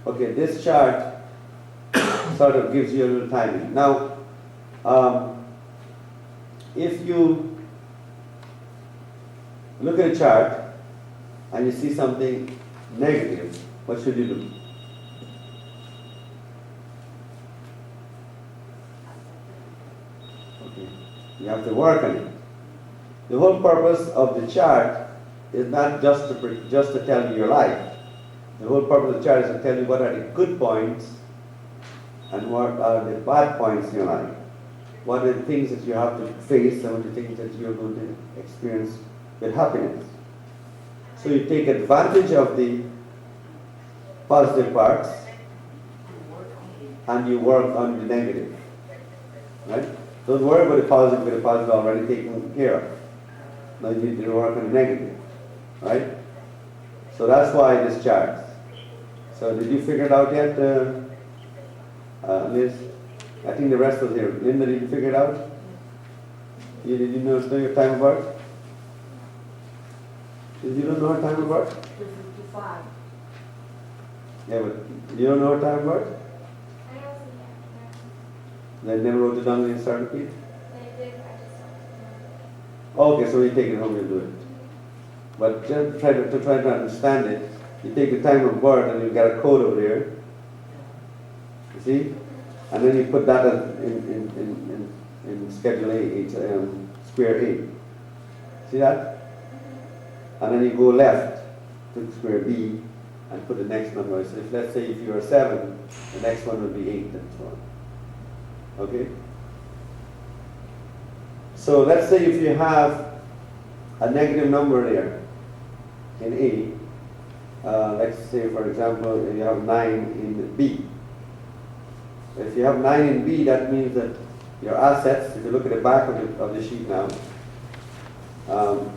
Okay, this chart sort of gives you a little timing. Now, if you look at a chart and you see something negative, what should you do? Okay, you have to work on it. The whole purpose of the chart is not just to tell you your life. The whole purpose of the chart is to tell you what are the good points and what are the bad points in your life. What are the things that you have to face and what are the things that you're going to experience with happiness. So you take advantage of the positive parts and you work on the negative. Right? Don't worry about the positive, because the positive is already taken care of. Now you need to work on the negative. Right? So that's why this chart. So did you figure it out yet, Liz? I think the rest was here. Linda, did you figure it out? Did you know your time of birth? You don't know her time of birth? 255. Yeah, but you don't know her time of birth? I also They never wrote it down in the certificate? They did, I just don't Okay, so we take it home, we'll do it. But just try to understand it, you take the time of birth and you get a code over there. You see? And then you put that in Schedule A, Square A. See that? And then you go left to Square B and put the next number. So if, let's say if you are 7, the next one will be 8 and so on. Okay? So let's say if you have a negative number there in A, let's say for example you have 9 in B. If you have 9 in B, that means that your assets, if you look at the back of the sheet now,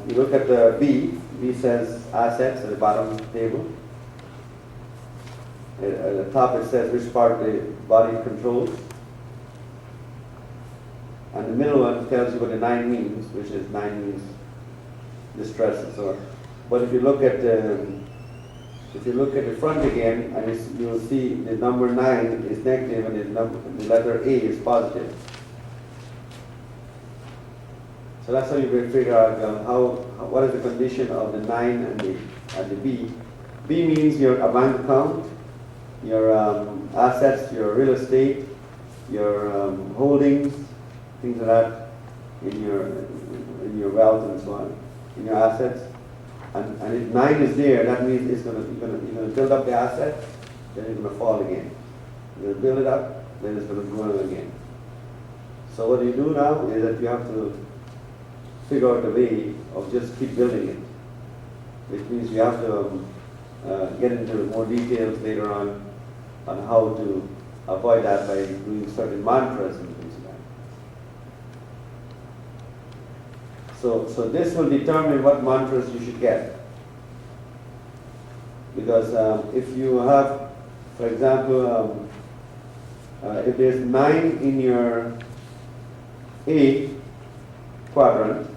you look at the B says assets at the bottom table. At the top it says which part the body controls. And the middle one tells you what the 9 means, which is 9 means distress and so on. But if you look at the front again, and you'll see the number 9 is negative and the letter A is positive. So that's how you will figure out what is the condition of the 9 and the B. B means your bank account, your assets, your real estate, your holdings, things like that in your wealth and so on, in your assets. And if 9 is there, that means you're going to build up the asset, then it's going to fall again. You're going to build it up, then it's going to go down again. So what you do now is that you have to figure out a way of just keep building it, which means you have to get into more details later on how to avoid that by doing certain mantras and things like that. So this will determine what mantras you should get. Because if you have, for example, if there's 9 in your A quadrant,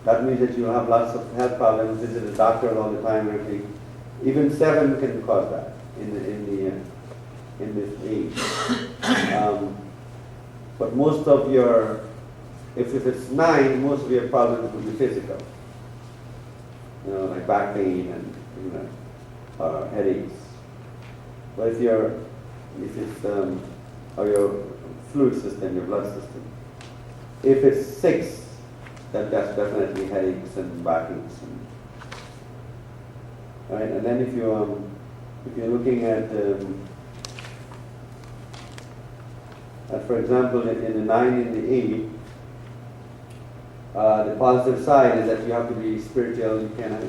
that means that you have lots of health problems, visit a doctor all the time and everything. Even 7 can cause that in this A. But most of your, if it's 9, most of your problems will be physical. Like back pain and headaches. But if it's or your fluid system, your blood system. If it's 6, then that's definitely headaches and backaches. Right, and then if you're looking at for example, in the 9 in the A, the positive side is that you have to be spiritual. You cannot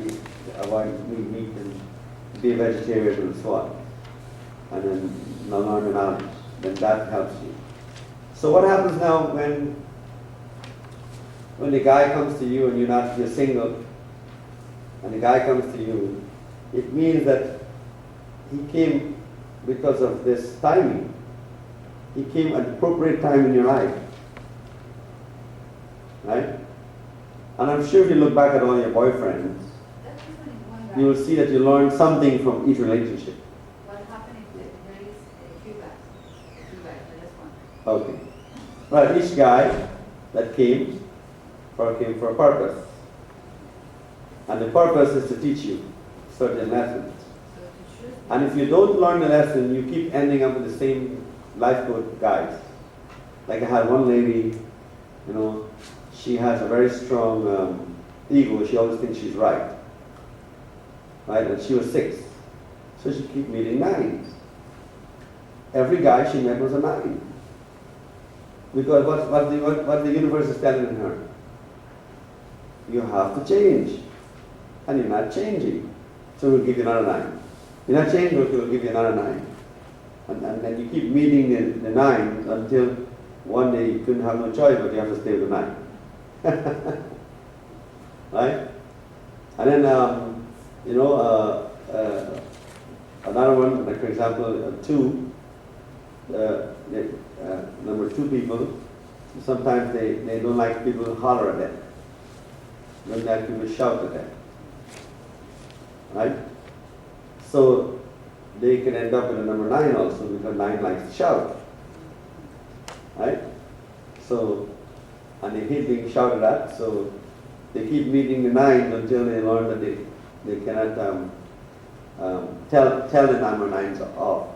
avoid meat and be a vegetarian and so on. And then learn the knowledge. Then that helps you. So what happens now when the guy comes to you and you're single, and the guy comes to you, it means that he came because of this timing. He came at the appropriate time in your life. Right? And I'm sure if you look back at all your boyfriends, you will see that you learned something from each relationship. What Okay. Right, each guy that came for a purpose. And the purpose is to teach you certain lessons. And if you don't learn the lesson, you keep ending up with the same lifeboat guys. Like I had one lady, you know, she has a very strong ego. She always thinks she's right. Right? And she was 6. So she kept meeting 9s. Every guy she met was a 9. Because what the universe is telling her? You have to change. And you're not changing. So we'll give you another 9. You're not changing, we'll give you another 9. And then you keep meeting the 9 until one day you couldn't have no choice, but you have to stay with the 9. Right? And then, you know, another one, like for example, 2, number 2 people, sometimes they don't like people to holler at them. They don't like people to shout at them. Right? So they can end up with a number 9 also, because 9 likes to shout. Right? So, and they hate being shouted at, so they keep meeting the 9s until they learn that they cannot tell the number 9s off,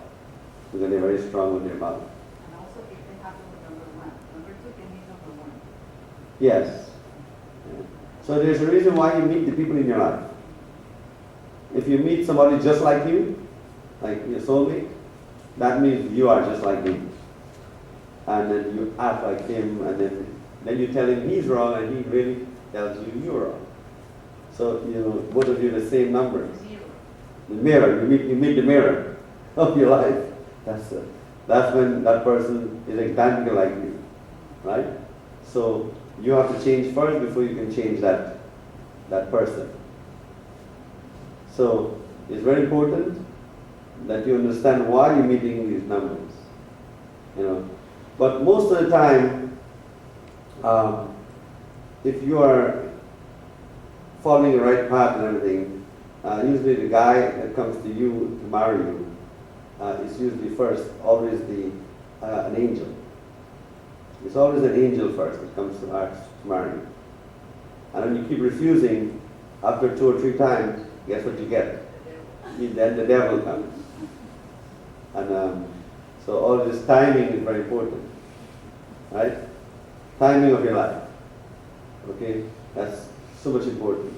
because they're very strong with their mouth. And also if they happen with number 1. Number 2 can meet number 1. Yes. Yeah. So there's a reason why you meet the people in your life. If you meet somebody just like you, like your soulmate, that means you are just like him. And then you act like him, and then you tell him he's wrong, and he really tells you you're wrong. So, you know, both of you are the same numbers. The mirror, you meet the mirror of your life. That's when that person is identical like you, right? So you have to change first before you can change that person. So it's very important that you understand why you're meeting these numbers, you know. But most of the time, if you are following the right path and everything, usually the guy that comes to you to marry you is usually first always an angel. It's always an angel first that comes to ask to marry you. And when you keep refusing, after 2 or 3 times, guess what you get? Then the devil comes. And so all this timing is very important, right? Timing of your life. Okay, that's so much important.